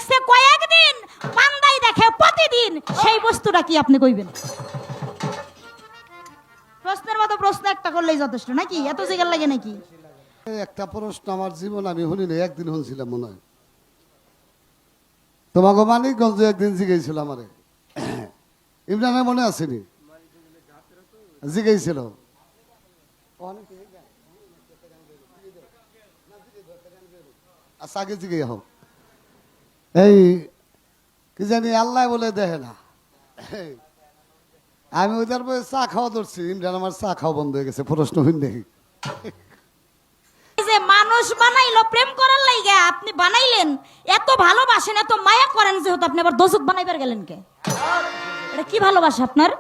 দেখছে কয়েকদিন, বান্দাই দেখে প্রতিদিন, সেই বস্তুটা কি আপনি কইবেন? প্রশ্নের মতো প্রশ্ন একটা করলেই যথেষ্ট নাকি? এত জিজ্ঞাসা লাগে নাকি? একটা প্রশ্ন আমার জীবন আমি শুনি না, একদিন শুনছিলাম মনে হয়। তোমাকে মানিকগঞ্জ একদিন জিজ্ঞেছিল আমারে, ইমরানের মনে আসেনি? জিজ্ঞেছিল আগে জিজ্ঞে হোক, এই কি জানি আল্লাহ বলে দেখে না। আমি ওইটার পরে চা খাওয়া ধরছি, ইমরান আমার চা খাওয়া বন্ধ হয়ে গেছে। প্রশ্ন হইন দেখি, যে মানুষ বানাইলো প্রেম করার লাইগা, আপনি বানাইলেন, এত ভালোবাসেন, এত মায়া করেন, যেহেতু আপনি আবার দোজক বানাইবার গেলেন কে? এটা কি ভালোবাসা আপনার?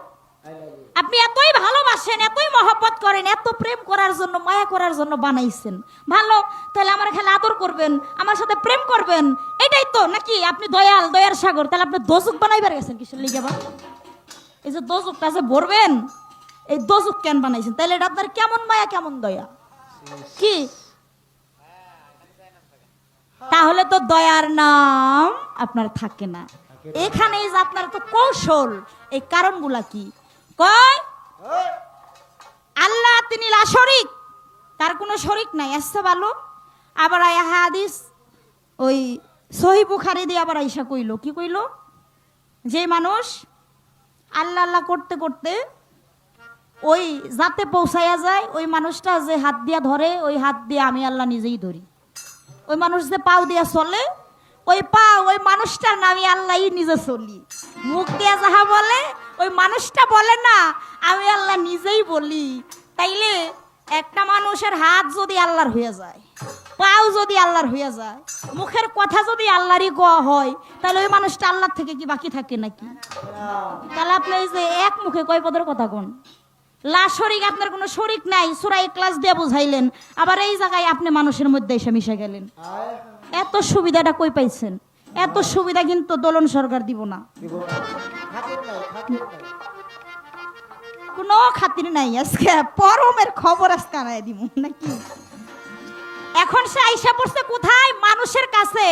আপনি এতই ভালোবাসেন, এতই মহব্বত করেন, এত প্রেম করার জন্য, মায়া করার জন্য বানাইছেন। ভালো, তাহলে আমার খেলে আদর করবেন, আমার সাথে প্রেম করবেন, এটাই তো নাকি? আপনি দয়াল, দয়ার সাগর, তাহলে আপনি দোজক বানাইবার গেছেন কিসের লিগে? বা এই যে দোজকটা যে ভরবেন, এই দোজক কেন বানাইছেন? তাহলে এটা আপনার কেমন মায়া, কেমন দয়া? কি তাহলে তো দয়ার নাম আপনার থাকে না। এখানে যে আপনার তো কৌশল, এই কারণগুলা কি? কয় আল্লাহ তিনি লা শরীক, তার কোনো শরীক নাই, আসছে ভালো। আবার আয়া হাদিস ওই সহিহ বুখারী দিয়ে আবার আইসা কইলো, কি কইলো? যে মানুষ আল্লাহ আল্লাহ করতে করতে ওই যাতে পৌঁছায়া যায়, ওই মানুষটা যে হাত দিয়া ধরে, ওই হাত দিয়ে আমি আল্লাহ নিজেই ধরি। ওই মানুষ যে পাও দিয়া চলে, ওই পা ওই মানুষটার নামই আল্লাহই নিজে চলি। মুখ দিয়া যাহা বলে, ওই মানুষটা বলে না, আমি আল্লাহ নিজেই বলি। তাইলে একটা মানুষের হাত যদি আল্লাহর হয়ে যায়, পাও যদি আল্লাহর হয়ে যায়, মুখের কথা যদি আল্লাহরই গোয়া হয়, তাহলে ওই মানুষটা আল্লাহর থেকে কি বাকি থাকে নাকি? তাহলে আপনি এই যে এক মুখে কয় পদের কথা কোন? লা শরীক, আপনার কোনো শরীক নাই, সূরা ইখলাস দিয়ে বুঝাইলেন, আবার এই জায়গায় আপনি মানুষের মধ্যে এসে মিশে গেলেন। এত সুবিধাটা কই পাইছেন? এত সুবিধা কিন্তু দোলন সরকার দিব না, কোনো খাতির নাই। আজকে পরমের খবর আজকে আনায় দিব নাকি? এখন সে আইসা পড়ছে কোথায়? মানুষের কাছে।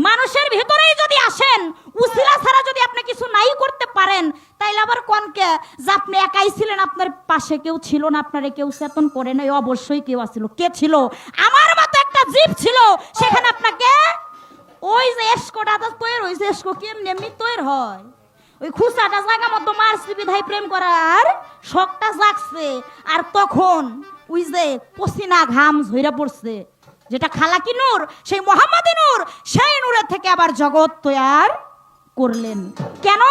মানুষের ভিতরেই যদি আসেন, উসিলা ছাড়া যদি আপনি কিছু নাই করতে পারেন, তাইলে আবার কোনকে যে আপনি একাই ছিলেন, আপনার পাশে কেউ ছিল না, আপনারে কেউ চেতন করে নাই? অবশ্যই কেউ আছিল। কে ছিল? আমার মতো একটা জীব ছিল। সেখানে আপনাকে ওই যে এসকোটা তৈরি হয়েছে, এসকো কেমনি এমনি তৈরি হয়? ওই খুচাটা জায়গা মতো মারছি বিধায় প্রেম করার শখটা জাগছে। আর তখন ওই যে পসিনা ঘাম ঝইরা পড়ছে, যেটা খালাকি নূর, সেই মোহাম্মদী নূর, সেই নূরের থেকে আবার জগৎ তৈয়ার করলেন। কেন?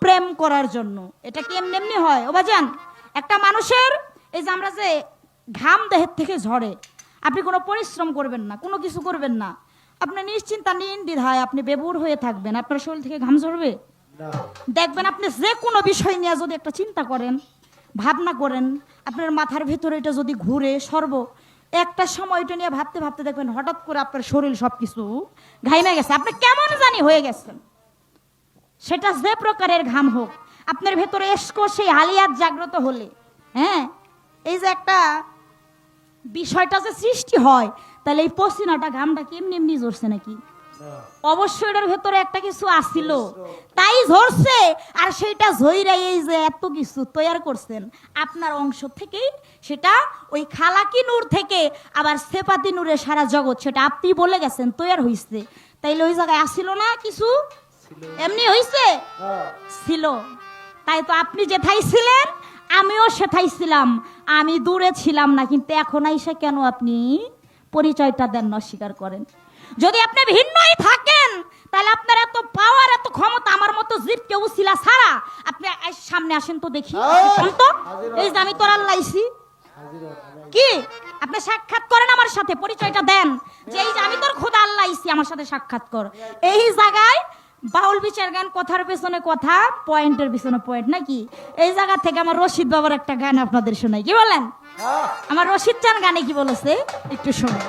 প্রেম করার জন্য। এটা কি এমনি এমনি হয়? ও বাজান, একটা মানুষের এই যে আমরা যে ঘাম দেহের থেকে ঝরে, আপনি কোনো পরিশ্রম করবেন না, কোনো কিছু করবেন না, আপনি নিশ্চিন্তা নির্দ্বিধায় আপনি বেবুর হয়ে থাকবেন, আপনার শরীর থেকে ঘাম ঝরবে? দেখবেন আপনি যে কোনো বিষয় নিয়ে যদি একটা চিন্তা করেন, ভাবনা করেন, আপনার মাথার ভিতরে এটা যদি ঘুরে একটা সময় এটা নিয়ে ভাবতে ভাবতে দেখবেন হঠাৎ করে আপনার শরীর সবকিছু ঘাইমে গেছে, আপনি কেমন জানি হয়ে গেছেন। সেটা যে প্রকারের ঘাম হোক, আপনার ভেতরে এসকো সেই হালিয়াত জাগ্রত হলে, হ্যাঁ, এই যে একটা বিষয়টা যে সৃষ্টি হয়, তাহলে এই পসিনাটা ঘামটা কি এমনি এমনি ঝরছে নাকি? অবশ্যই এটার ভেতরে একটা কিছু আসছিল, তাই ঝরছে। আর সেইটা ঝইরা এই যে এত কিছু তৈয়ার করছেন আপনার অংশ থেকেই, সেটা ওই খালাকি নূর থেকে আবার সেপাতি নূরে সারা জগৎ, সেটা আপনি বলে গেছেন তৈয়ার হইছে। তাইলে ওই জায়গায় আসছিল না কিছু, এমনি হইছে ছিল। তাই তো আপনি যেথাই ছিলেন, আমিও সেথাই ছিলাম। আমি দূরে ছিলাম না, কিন্তু এখন আইসা কেন আপনি পরিচয়টা দেন, অস্বীকার করেন? যদি আপনি ভিন্নই থাকেন, তাহলে আপনার এত পাওয়ার, এত ক্ষমতা, আমার মতো জীব কেউ ছিল ছাড়া আপনি সামনে আসেন তো দেখি। তো এই যে আমি তোর আল্লাহইছি, কি আপনি সাক্ষাৎ করেন আমার সাথে, পরিচয়টা দেন যে এই যে আমি তোর খোদা আল্লাহইছি, আমার সাথে সাক্ষাৎ কর। এই জায়গায় বাউল বিচার গান, কথার পেছনে কথা, পয়েন্টের পিছনে পয়েন্ট নাকি? এই জায়গা থেকে আমার রশিদ বাবার একটা গান আপনাদের শোনাই, কি বলেন? আমার রশিদ চান গানে কি বলেছে একটু শোনেন।